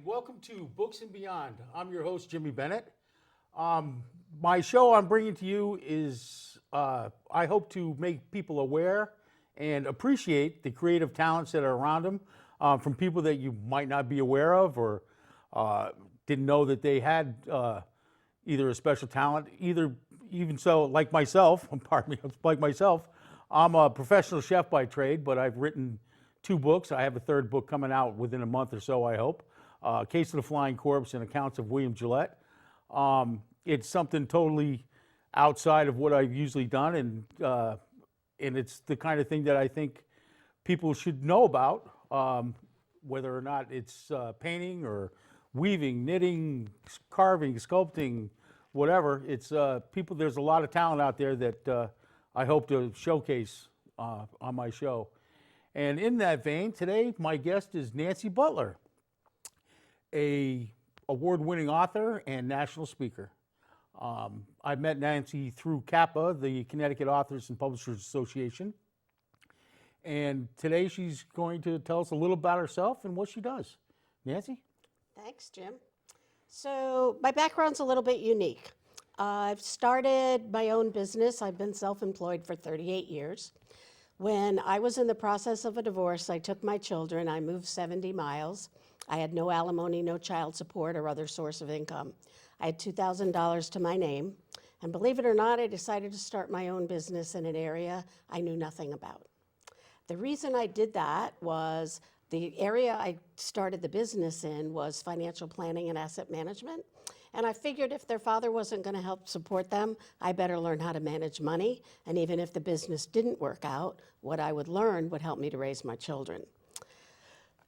welcome to Books and Beyond. I'm your host, Jimmy Bennett. My show I'm bringing to you is, I hope to make people aware and appreciate the creative talents that are around them from people that you might not be aware of or didn't know that they had either a special talent, even so, like myself, pardon me, like myself, I'm a professional chef by trade, but I've written 2 books. I have a 3rd book coming out within a month or so, I hope. Case of the Flying Corpse and Accounts of William Gillette. It's something totally outside of what I've usually done, and it's the kind of thing that I think people should know about, whether or not it's painting or weaving, knitting, carving, sculpting, whatever. It's people. There's a lot of talent out there that I hope to showcase on my show. And in that vein, today my guest is Nancy Butler, a award-winning author and national speaker. I met Nancy through CAPA, the Connecticut Authors and Publishers Association. And today she's going to tell us a little about herself and what she does. Nancy? Thanks, Jim. So my background's a little bit unique. I've started my own business. I've been self-employed for 38 years. When I was in the process of a divorce, I took my children. I moved 70 miles. I had no alimony, no child support or other source of income. I had $2,000 to my name. And believe it or not, I decided to start my own business in an area I knew nothing about. The reason I did that was the area I started the business in was financial planning and asset management. And I figured if their father wasn't going to help support them, I better learn how to manage money. And even if the business didn't work out, what I would learn would help me to raise my children.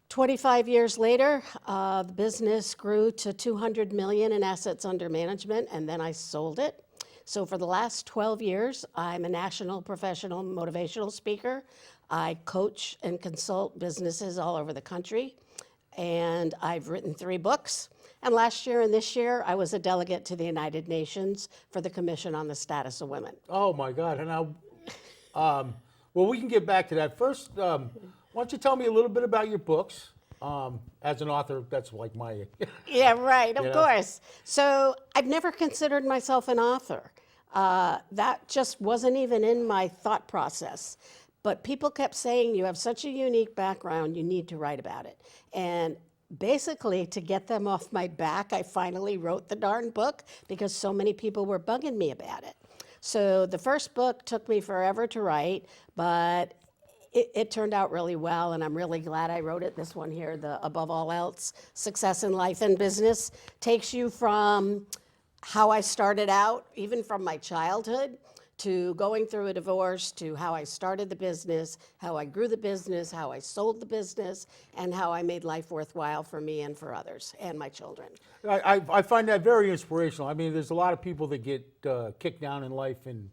25 years later, the business grew to $200 million in assets under management, and then I sold it. So for the last 12 years, I'm a national professional motivational speaker. I coach and consult businesses all over the country, and I've written 3 books. And last year and this year, I was a delegate to the United Nations for the Commission on the Status of Women. Oh my God! And now, well, we can get back to that. First, why don't you tell me a little bit about your books? As an author, that's like my... Yeah, right, of course. So I've never considered myself an author. That just wasn't even in my thought process. But people kept saying, you have such a unique background, you need to write about it. And basically, to get them off my back, I finally wrote the darn book because so many people were bugging me about it. So the first book took me forever to write, but it turned out really well, and I'm really glad I wrote it. This one here, the Above All Else, Success in Life and Business, takes you from how I started out, even from my childhood, to going through a divorce, to how I started the business, how I grew the business, how I sold the business, and how I made life worthwhile for me and for others and my children. I find that very inspirational. I mean, there's a lot of people that get kicked down in life and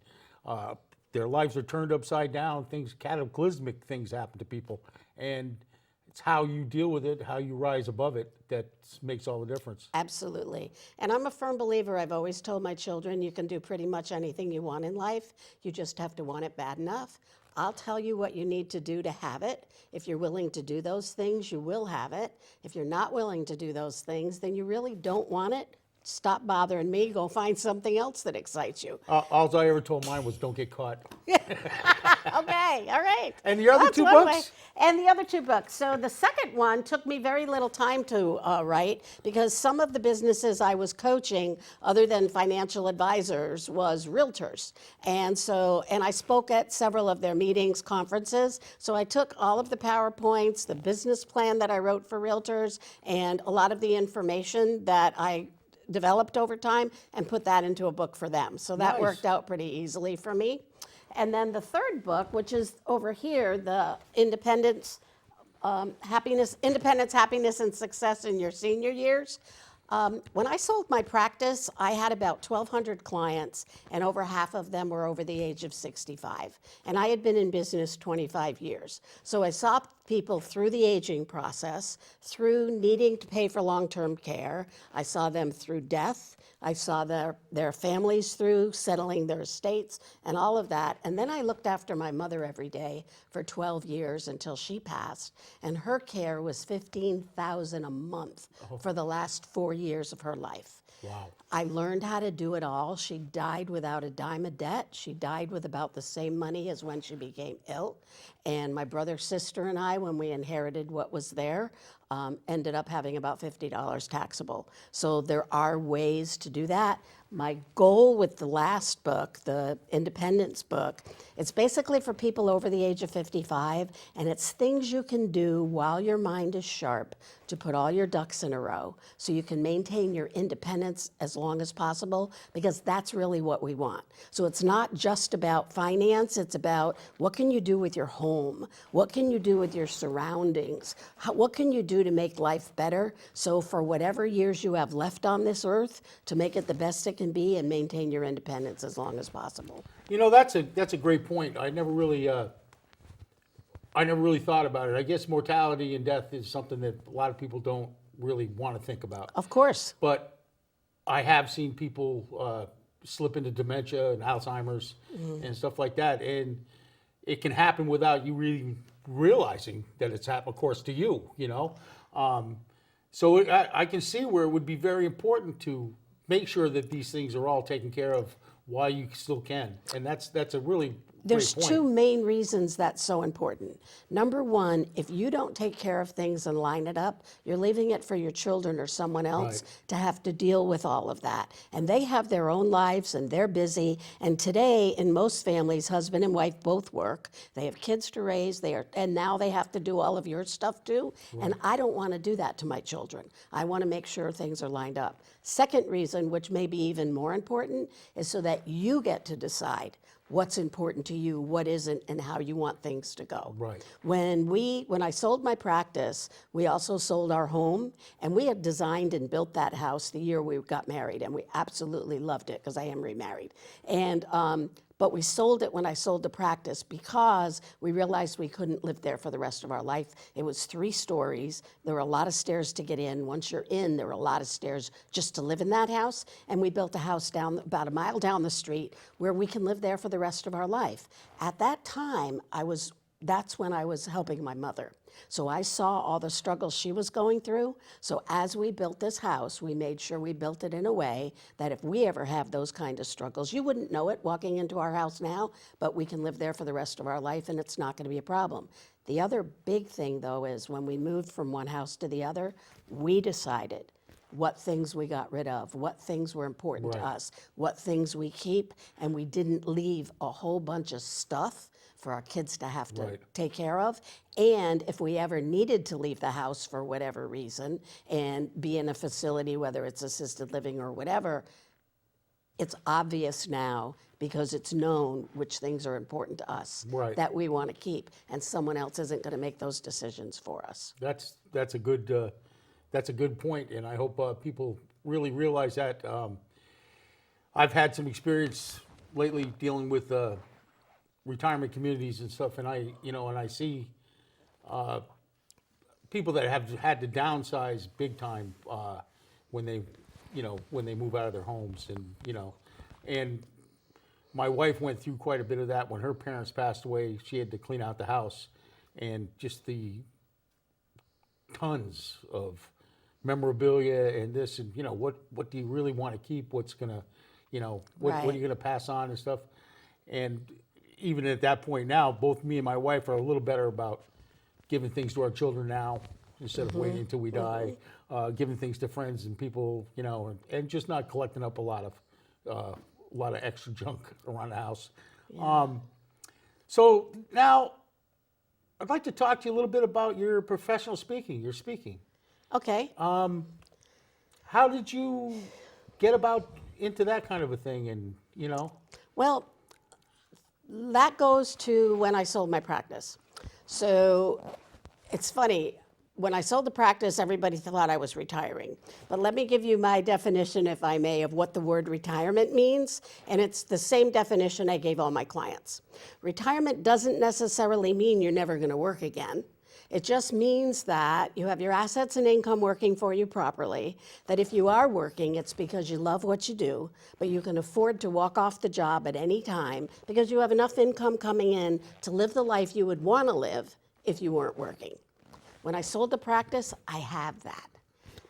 their lives are turned upside down. Cataclysmic things happen to people. And it's how you deal with it, how you rise above it, that makes all the difference. Absolutely. And I'm a firm believer. I've always told my children, you can do pretty much anything you want in life. You just have to want it bad enough. I'll tell you what you need to do to have it. If you're willing to do those things, you will have it. If you're not willing to do those things, then you really don't want it. Stop bothering me, go find something else that excites you. All I ever told mine was don't get caught. Okay, all right. And the other That's 2 one books? way. And the other 2 books. So the second one took me very little time to write because some of the businesses I was coaching, other than financial advisors, was realtors. And I spoke at several of their meetings, conferences. So I took all of the PowerPoints, the business plan that I wrote for realtors, and a lot of the information that I developed over time and put that into a book for them. So that worked out pretty easily for me. And then the 3rd book, which is over here, the Independence, Happiness, and Success in Your Senior Years. When I sold my practice, I had about 1,200 clients, and over half of them were over the age of 65. And I had been in business 25 years. So I saw people through the aging process, through needing to pay for long-term care. I saw them through death. I saw their families through settling their estates and all of that. And then I looked after my mother every day for 12 years until she passed. And her care was $15,000 a month for the last 4 years of her life. Wow. I learned how to do it all. She died without a dime of debt. She died with about the same money as when she became ill. And my brother, sister, and I, when we inherited what was there, ended up having about $50 taxable. So there are ways to do that. My goal with the last book, the Independence book, it's basically for people over the age of 55, and it's things you can do while your mind is sharp to put all your ducks in a row so you can maintain your independence as long as possible, because that's really what we want. So it's not just about finance, it's about what can you do with your home? What can you do with your surroundings? What can you do to make life better? So for whatever years you have left on this earth, to make it the best it can be and maintain your independence as long as possible. You know, that's a great point. I never really thought about it. I guess mortality and death is something that a lot of people don't really want to think about. Of course. But I have seen people slip into dementia and Alzheimer's and stuff like that, and it can happen without you really realizing that it's happened, of course, to you, you know. So I can see where it would be very important to make sure that these things are all taken care of while you still can. And that's a really There's great point. two main reasons that's so important. Number one, if you don't take care of things and line it up, you're leaving it for your children or someone else Right. to have to deal with all of that. And they have their own lives and they're busy. And today, in most families, husband and wife both work. They have kids to raise. And now they have to do all of your stuff too. Right. And I don't want to do that to my children. I want to make sure things are lined up. Second reason, which may be even more important, is so that you get to decide what's important to you, what isn't, and how you want things to go. Right. When I sold my practice, we also sold our home, and we had designed and built that house the year we got married, and we absolutely loved it because I am remarried. And but we sold it when I sold the practice because we realized we couldn't live there for the rest of our life. It was 3 stories. There were a lot of stairs to get in. Once you're in, there were a lot of stairs just to live in that house. And we built a house down about a mile down the street where we can live there for the rest of our life. At that time, that's when I was helping my mother. So I saw all the struggles she was going through. So as we built this house, we made sure we built it in a way that if we ever have those kind of struggles, you wouldn't know it walking into our house now, but we can live there for the rest of our life and it's not going to be a problem. The other big thing, though, is when we moved from one house to the other, we decided what things we got rid of, what things were important to us, what things we keep, and we didn't leave a whole bunch of stuff for our kids to have to take care of. And if we ever needed to leave the house for whatever reason and be in a facility, whether it's assisted living or whatever, it's obvious now because it's known which things are important to us that we want to keep, and someone else isn't going to make those decisions for us. That's a good point, and I hope people really realize that. I've had some experience lately dealing with retirement communities and stuff, and I see people that have had to downsize big time when they move out of their homes, and my wife went through quite a bit of that when her parents passed away. She had to clean out the house, and just the tons of memorabilia and this, and what do you really want to keep? What's gonna, what are you gonna pass on and stuff? And even at that point now, both me and my wife are a little better about giving things to our children now instead of waiting until we die, giving things to friends and people, and just not collecting up a lot of extra junk around the house. Yeah. So now I'd like to talk to you a little bit about your professional speaking, your speaking. Okay. How did you get into that kind of a thing, and Well, that goes to when I sold my practice. So it's funny, when I sold the practice, everybody thought I was retiring. But let me give you my definition, if I may, of what the word retirement means. And it's the same definition I gave all my clients. Retirement doesn't necessarily mean you're never going to work again. It just means that you have your assets and income working for you properly, that if you are working, it's because you love what you do, but you can afford to walk off the job at any time because you have enough income coming in to live the life you would want to live if you weren't working. When I sold the practice, I have that.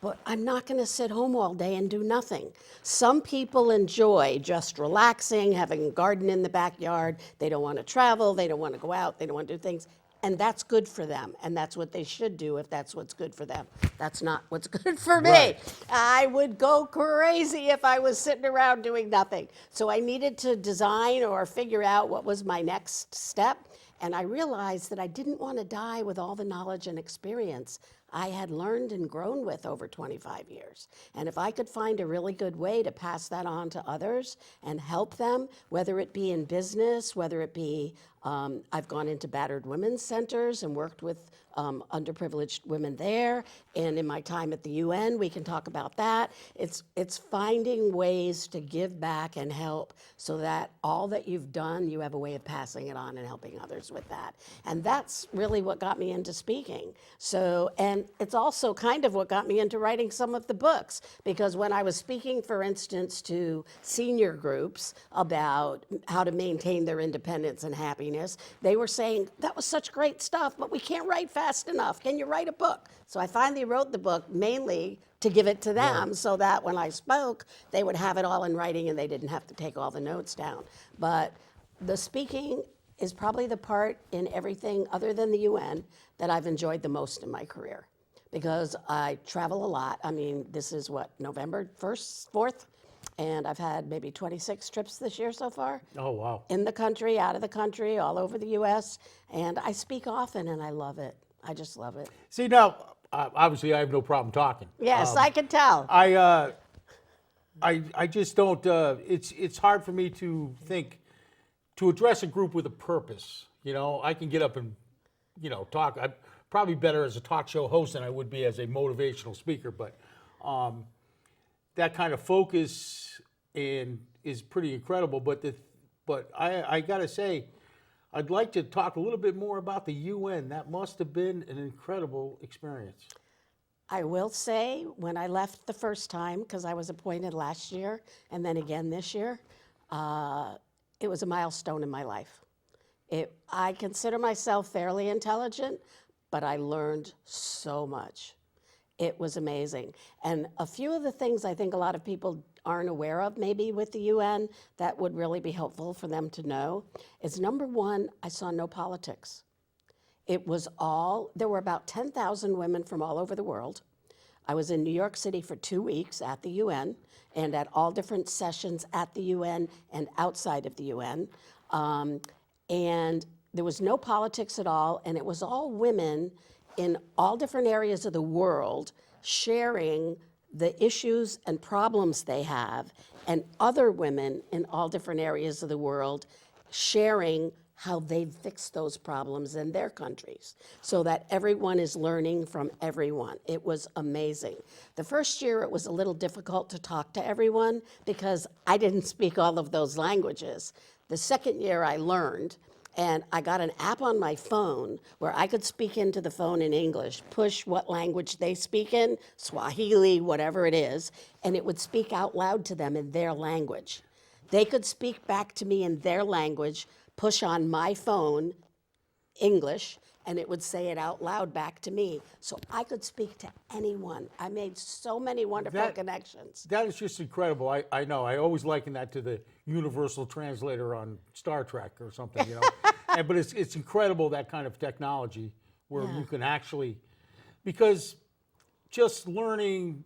But I'm not going to sit home all day and do nothing. Some people enjoy just relaxing, having a garden in the backyard. They don't want to travel. They don't want to go out. They don't want to do things. And that's good for them. And that's what they should do if that's what's good for them. That's not what's good for me. Right. I would go crazy if I was sitting around doing nothing. So I needed to design or figure out what was my next step. And I realized that I didn't want to die with all the knowledge and experience I had learned and grown with over 25 years. And if I could find a really good way to pass that on to others and help them, whether it be in business, whether it be, I've gone into battered women's centers and worked with underprivileged women there. And in my time at the UN, we can talk about that. It's finding ways to give back and help so that all that you've done, you have a way of passing it on and helping others with that. And that's really what got me into speaking. So, and it's also kind of what got me into writing some of the books, because when I was speaking, for instance, to senior groups about how to maintain their independence and happiness, they were saying, that was such great stuff, but we can't write fast enough. Can you write a book? So I finally wrote the book mainly to give it to them so that when I spoke, they would have it all in writing and they didn't have to take all the notes down. But the speaking is probably the part in everything other than the UN that I've enjoyed the most in my career, because I travel a lot. I mean, this is what, November 1st, 4th? And I've had maybe 26 trips this year so far. Oh, wow. In the country, out of the country, all over the US. And I speak often and I love it. I just love it. See, now, obviously I have no problem talking. Yes, I can tell. I just don't, it's hard for me to think, to address a group with a purpose. You know, I can get up and, you know, talk. I'm probably better as a talk show host than I would be as a motivational speaker, but that kind of focus is pretty incredible. But I gotta say, I'd like to talk a little bit more about the UN. That must have been an incredible experience. I will say, when I left the first time, because I was appointed last year and then again this year, it was a milestone in my life. I consider myself fairly intelligent, but I learned so much. It was amazing. And a few of the things I think a lot of people aren't aware of, maybe with the UN, that would really be helpful for them to know, is number one, I saw no politics. It was there were about 10,000 women from all over the world. I was in New York City for 2 weeks at the UN and at all different sessions at the UN and outside of the UN. And there was no politics at all, and it was all women in all different areas of the world sharing the issues and problems they have, and other women in all different areas of the world sharing how they've fixed those problems in their countries, so that everyone is learning from everyone. It was amazing. The first year it was a little difficult to talk to everyone because I didn't speak all of those languages. The second year I learned, and I got an app on my phone where I could speak into the phone in English, push what language they speak in, Swahili, whatever it is, and it would speak out loud to them in their language. They could speak back to me in their language, push on my phone, English, and it would say it out loud back to me. So I could speak to anyone. I made so many wonderful connections. That is just incredible. I know. I always liken that to the universal translator on Star Trek or something, you know. But it's incredible, that kind of technology where you can actually, because just learning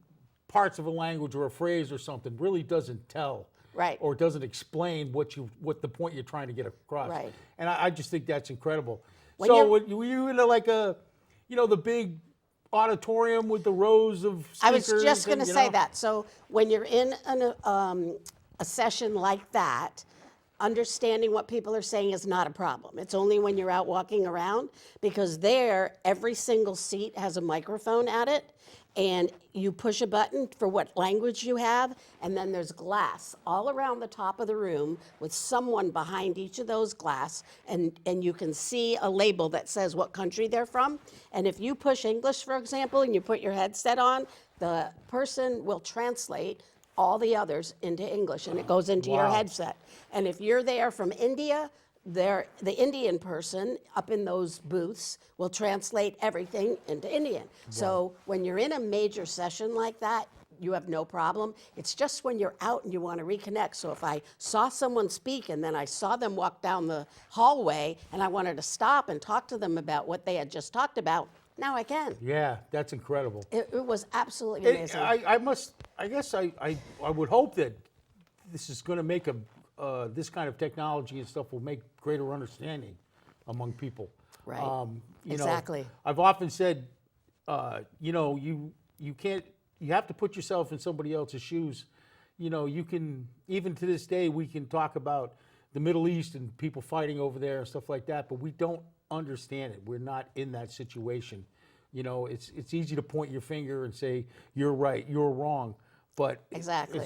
parts of a language or a phrase or something really doesn't tell. Right. Or doesn't explain what the point you're trying to get across. Right. And I just think that's incredible. When So were you in like the big auditorium with the rows of speakers? I was just going to say know? that. So when you're in a session like that, understanding what people are saying is not a problem. It's only when you're out walking around, because there, every single seat has a microphone at it, and you push a button for what language you have, and then there's glass all around the top of the room with someone behind each of those glass, and you can see a label that says what country they're from. And if you push English, for example, and you put your headset on, the person will translate all the others into English, and it goes into your Wow. headset. And if you're there from India, the Indian person up in those booths will translate everything into Indian. So when you're in a major session like that, you have no problem. It's just when you're out and you want to reconnect. So if I saw someone speak and then I saw them walk down the hallway and I wanted to stop and talk to them about what they had just talked about, now I can. Yeah, that's incredible. It was absolutely amazing. I guess I would hope that this is going to make this kind of technology and stuff will make greater understanding among people. Right. You Exactly. know, I've often said, you know, you can't, you have to put yourself in somebody else's shoes. You know, you can, even to this day, we can talk about the Middle East and people fighting over there and stuff like that, but we don't understand it. We're not in that situation. You know, it's easy to point your finger and say, you're right, you're wrong. But Exactly.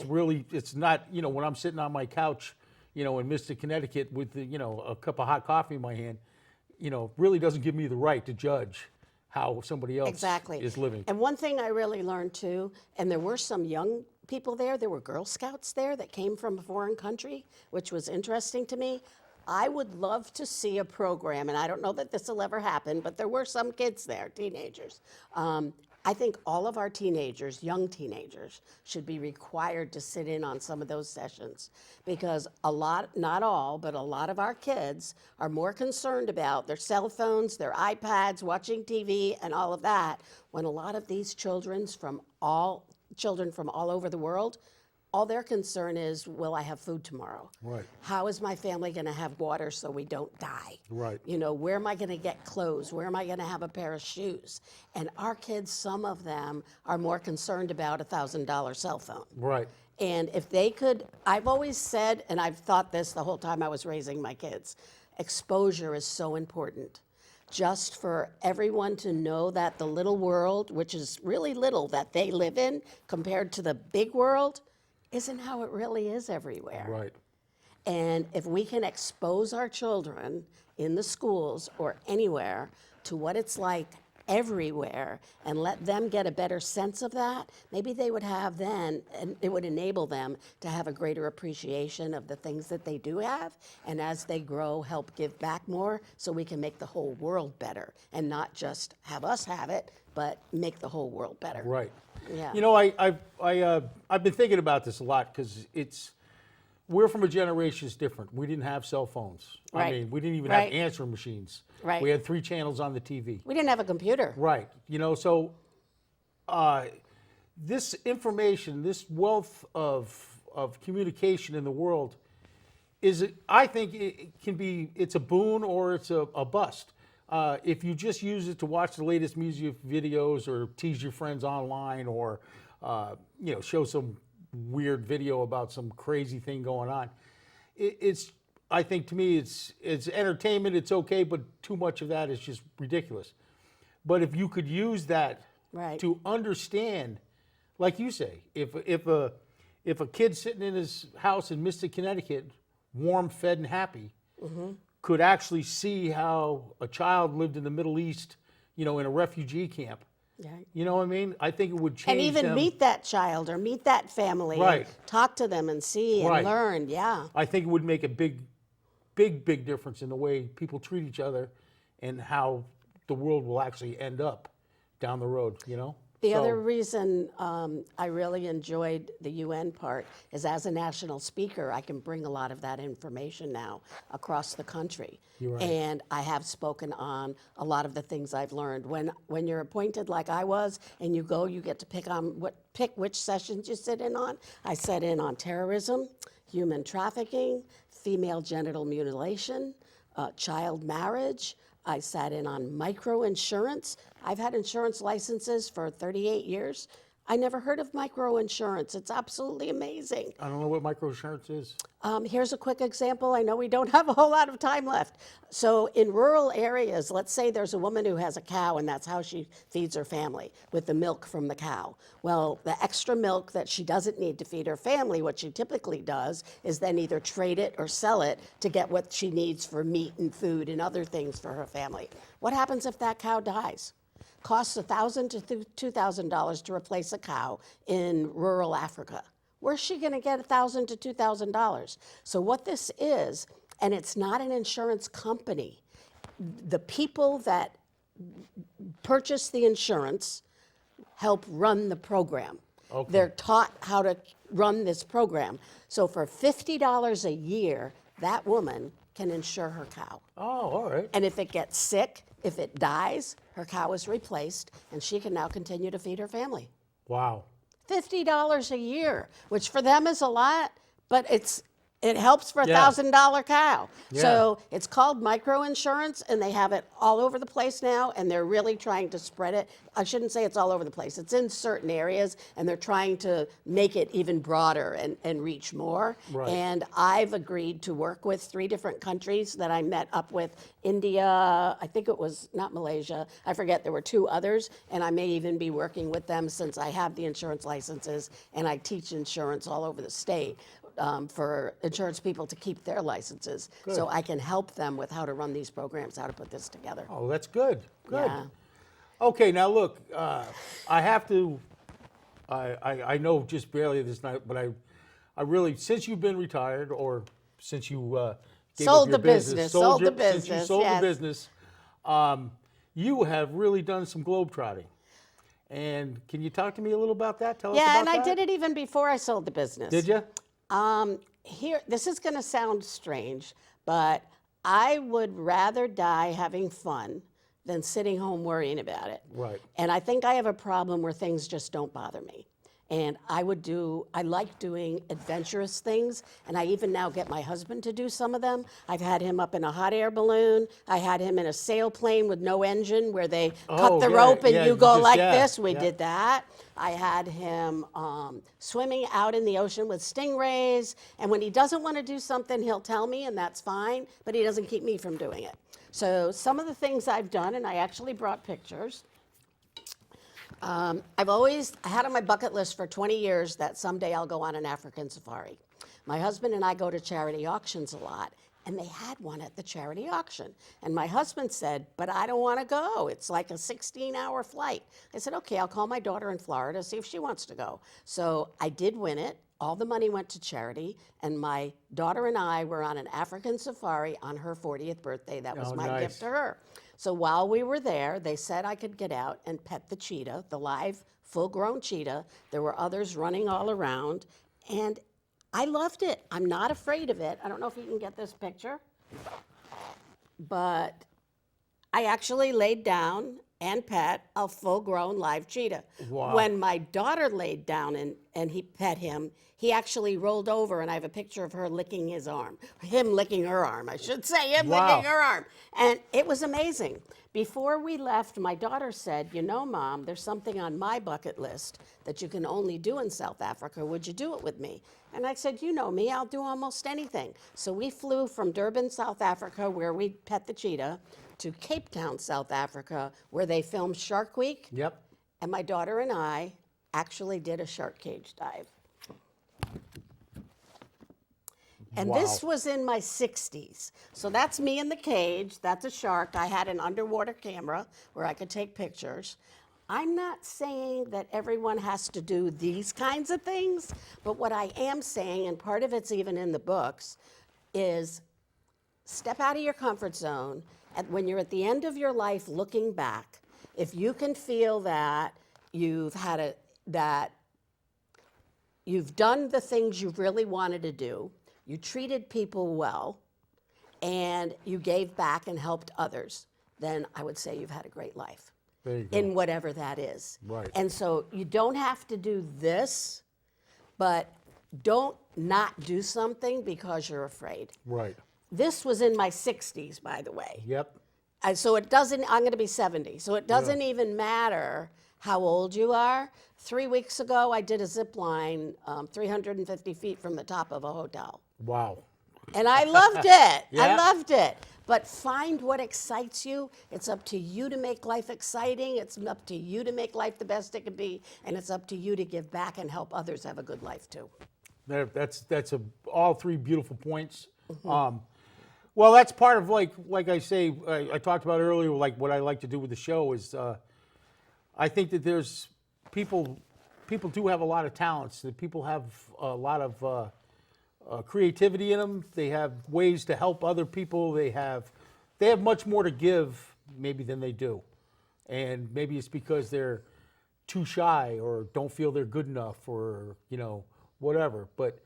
it's not, you know, when I'm sitting on my couch, you know, in Mystic, Connecticut with, you know, a cup of hot coffee in my hand, you know, really doesn't give me the right to judge how somebody else Exactly. is living. And one thing I really learned too, and there were some young people there were Girl Scouts there that came from a foreign country, which was interesting to me. I would love to see a program, and I don't know that this will ever happen, but there were some kids there, teenagers. I think all of our teenagers, young teenagers, should be required to sit in on some of those sessions, because a lot, not all, but a lot of our kids are more concerned about their cell phones, their iPads, watching TV, and all of that, when a lot of these children from all over the world, all their concern is, will I have food tomorrow? Right. How is my family going to have water so we don't die? Right. You know, where am I going to get clothes? Where am I going to have a pair of shoes? And our kids, some of them are more concerned about a $1,000 cell phone. Right. And if they could, I've always said, and I've thought this the whole time I was raising my kids, exposure is so important. Just for everyone to know that the little world, which is really little that they live in compared to the big world, isn't how it really is everywhere. Right. And if we can expose our children in the schools or anywhere to what it's like everywhere and let them get a better sense of that, maybe they would have then, and it would enable them to have a greater appreciation of the things that they do have, and as they grow, help give back more so we can make the whole world better and not just have us have it, but make the whole world better. Right. Yeah. You know, I've been thinking about this a lot because we're from a generation that's different. We didn't have cell phones. Right. I mean, we didn't even Right. have answering machines. Right. We had 3 channels on the TV. We didn't have a computer. Right. You know, so this information, this wealth of communication in the world I think it can be, it's a boon or it's a bust. If you just use it to watch the latest music videos or tease your friends online or, you know, show some weird video about some crazy thing going on, I think to me it's entertainment, it's okay, but too much of that is just ridiculous. But if you could use that Right. to understand, like you say, if a kid sitting in his house in Mystic, Connecticut, warm, fed, and happy, could actually see how a child lived in the Middle East, you know, in a refugee camp. Right. You know what I mean? I think it would change And even them. meet that child or meet that family. Right. And talk to them and see and Right. learn. Yeah. I think it would make a big difference in the way people treat each other and how the world will actually end up down the road, you know? The So- other reason I really enjoyed the UN part is as a national speaker, I can bring a lot of that information now across the country. You're right. And I have spoken on a lot of the things I've learned. When you're appointed like I was and you go, you get to pick which sessions you sit in on. I sat in on terrorism, human trafficking, female genital mutilation, child marriage. I sat in on microinsurance. I've had insurance licenses for 38 years. I never heard of microinsurance. It's absolutely amazing. I don't know what microinsurance is. Here's a quick example. I know we don't have a whole lot of time left. So in rural areas, let's say there's a woman who has a cow and that's how she feeds her family, with the milk from the cow. Well, the extra milk that she doesn't need to feed her family, what she typically does is then either trade it or sell it to get what she needs for meat and food and other things for her family. What happens if that cow dies? Costs $1,000 to $2,000 to replace a cow in rural Africa. Where's she going to get $1,000 to $2,000? So what this is, and it's not an insurance company, the people that purchase the insurance help run the program. Okay. They're taught how to run this program. So for $50 a year, that woman can insure her cow. Oh, all right. And if it gets sick, if it dies, her cow is replaced, and she can now continue to feed her family. Wow. $50 a year, which for them is a lot, but it helps for a Yeah. $1,000 cow. Yeah. So it's called microinsurance, and they have it all over the place now, and they're really trying to spread it. I shouldn't say it's all over the place. It's in certain areas, and they're trying to make it even broader and reach more. Right. And I've agreed to work with 3 different countries that I met up with. India, I think it was not Malaysia, I forget, there were 2 others, and I may even be working with them since I have the insurance licenses, and I teach insurance all over the state. For insurance people to keep their licenses. Good. So I can help them with how to run these programs, how to put this together. Oh, that's good. Good. Yeah. Okay, now look, I have to, I know just barely this night, but I really, since you've been retired, or since you gave Sold up your the business, sold the since you business, sold yes. the business, you have really done some globetrotting. And can you talk to me a little about that? Tell us about Yeah, that. and I did it even before I sold the business. Did you? Here, this is going to sound strange, but I would rather die having fun than sitting home worrying about it. Right. And I think I have a problem where things just don't bother me. And I like doing adventurous things, and I even now get my husband to do some of them. I've had him up in a hot air balloon. I had him in a sailplane with no engine where they cut the yeah, rope and yeah, you go just- like yeah, this. We yeah. did that. I had him swimming out in the ocean with stingrays, and when he doesn't want to do something, he'll tell me, and that's fine, but he doesn't keep me from doing it. So some of the things I've done, and I actually brought pictures. I've always had on my bucket list for 20 years that someday I'll go on an African safari. My husband and I go to charity auctions a lot, and they had one at the charity auction. And my husband said, but I don't want to go. It's like a 16-hour flight. I said, okay, I'll call my daughter in Florida, see if she wants to go. So I did win it. All the money went to charity, and my daughter and I were on an African safari on her 40th birthday. That was Oh, my nice. gift to her. So while we were there, they said I could get out and pet the cheetah, the live, full-grown cheetah. There were others running all around, and I loved it. I'm not afraid of it. I don't know if you can get this picture, but I actually laid down and pet a full-grown live cheetah. Wow. When my daughter laid down and he pet him, he actually rolled over, and I have a picture of her licking his arm. Him licking her arm, I should say, him Wow. licking her arm. And it was amazing. Before we left, my daughter said, you know, Mom, there's something on my bucket list that you can only do in South Africa. Would you do it with me? And I said, you know me, I'll do almost anything. So we flew from Durban, South Africa, where we pet the cheetah, to Cape Town, South Africa, where they filmed Shark Week. Yep. And my daughter and I actually did a shark cage dive. And this Wow. was in my 60s. So that's me in the cage. That's a shark. I had an underwater camera where I could take pictures. I'm not saying that everyone has to do these kinds of things, but what I am saying, and part of it's even in the books, is step out of your comfort zone. And when you're at the end of your life looking back, if you can feel that you've done the things you really wanted to do, you treated people well, and you gave back and helped others, then I would say you've had a great life. There you go. In whatever that is. Right. And so you don't have to do this, but don't not do something because you're afraid. Right. This was in my 60s, by the way. Yep. So it doesn't, I'm going to be 70, so it doesn't even matter how old you are. 3 weeks ago, I did a zip line 350 feet from the top of a hotel. Wow. And I loved it. Yeah. I loved it. But find what excites you. It's up to you to make life exciting. It's up to you to make life the best it can be. And it's up to you to give back and help others have a good life too. That's all three beautiful points. Well, that's part of like I say, I talked about earlier, like what I like to do with the show is I think that there's people do have a lot of talents. That people have a lot of creativity in them. They have ways to help other people. They have much more to give maybe than they do, and maybe it's because they're too shy or don't feel they're good enough or whatever. But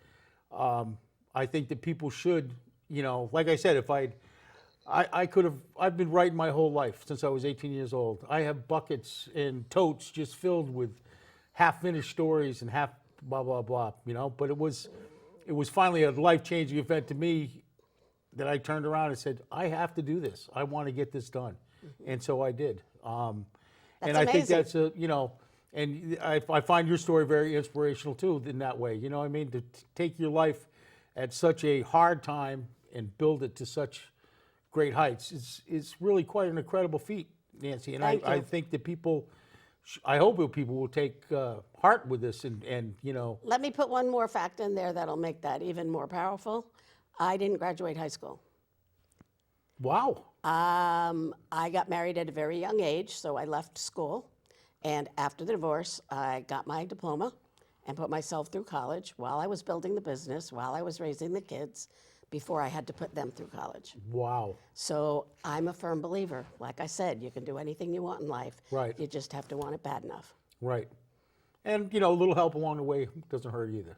I think that people should, like I said, if I've been writing my whole life since I was 18 years old. I have buckets and totes just filled with half-finished stories and half blah blah blah. But it was finally a life-changing event to me that I turned around and said, I have to do this. I want to get this done. And so I did. And I think that's and I find your story very inspirational too in that way. You know what I mean? To take your life at such a hard time and build it to such great heights is really quite an incredible feat, Nancy. And I think that I hope that people will take heart with this and. Let me put one more fact in there that'll make that even more powerful. I didn't graduate high school. Wow. I got married at a very young age, so I left school. And after the divorce, I got my diploma and put myself through college while I was building the business, while I was raising the kids, before I had to put them through college. Wow. So I'm a firm believer. Like I said, you can do anything you want in life. Right. You just have to want it bad enough. Right. And, a little help along the way doesn't hurt either,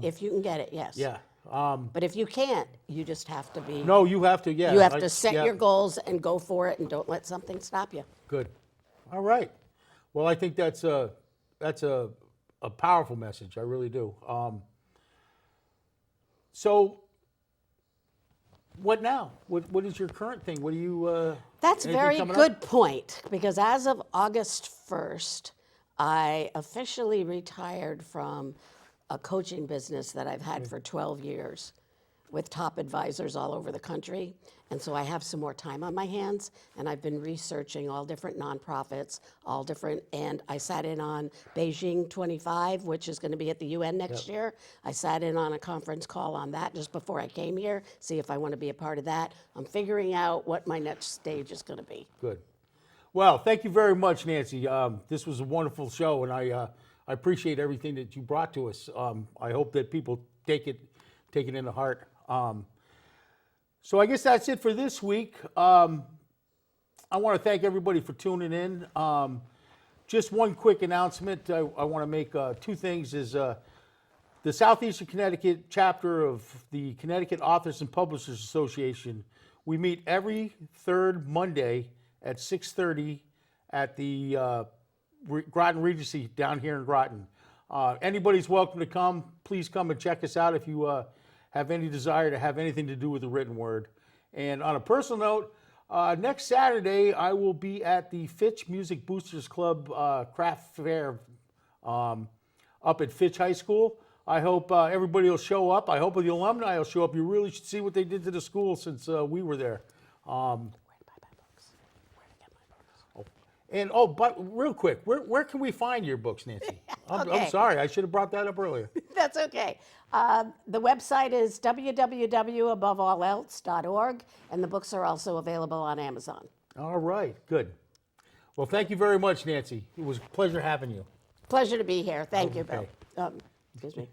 If you can get it, yes. Yeah. But if you can't, you just have to be. No, you have to, yeah. You have to set your goals and go for it and don't let something stop you. Good. All right. Well, I think that's a powerful message. I really do. So, what now? What is your current thing? What do you? That's a anything very coming good up? point, because as of August 1st, I officially retired from a coaching business that I've had for 12 years with top advisors all over the country. And so I have some more time on my hands, and I've been researching all different nonprofits, and I sat in on Beijing 25, which is going to be at the UN next year. I sat in on a conference call on that just before I came here, see if I want to be a part of that. I'm figuring out what my next stage is going to be. Good. Well, thank you very much, Nancy. This was a wonderful show, and I appreciate everything that you brought to us. I hope that people take it into heart. So I guess that's it for this week. I want to thank everybody for tuning in. Just one quick announcement. I want to make two things. Is the Southeastern Connecticut chapter of the Connecticut Authors and Publishers Association. We meet every third Monday at 6:30 at the Groton Regency down here in Groton. Anybody's welcome to come. Please come and check us out if you have any desire to have anything to do with the written word. And on a personal note, next Saturday I will be at the Fitch Music Boosters Club craft fair up at Fitch High School. I hope everybody will show up. I hope the alumni will show up. You really should see what they did to the school since we were there. And but real quick, where can we find your books, Nancy? I'm sorry, I should have brought that up earlier. That's okay. The website is www.aboveallelse.org, and the books are also available on Amazon. All right, good. Well, thank you very much, Nancy. It was a pleasure having you. Pleasure to be here. Thank you, Bill. Excuse me.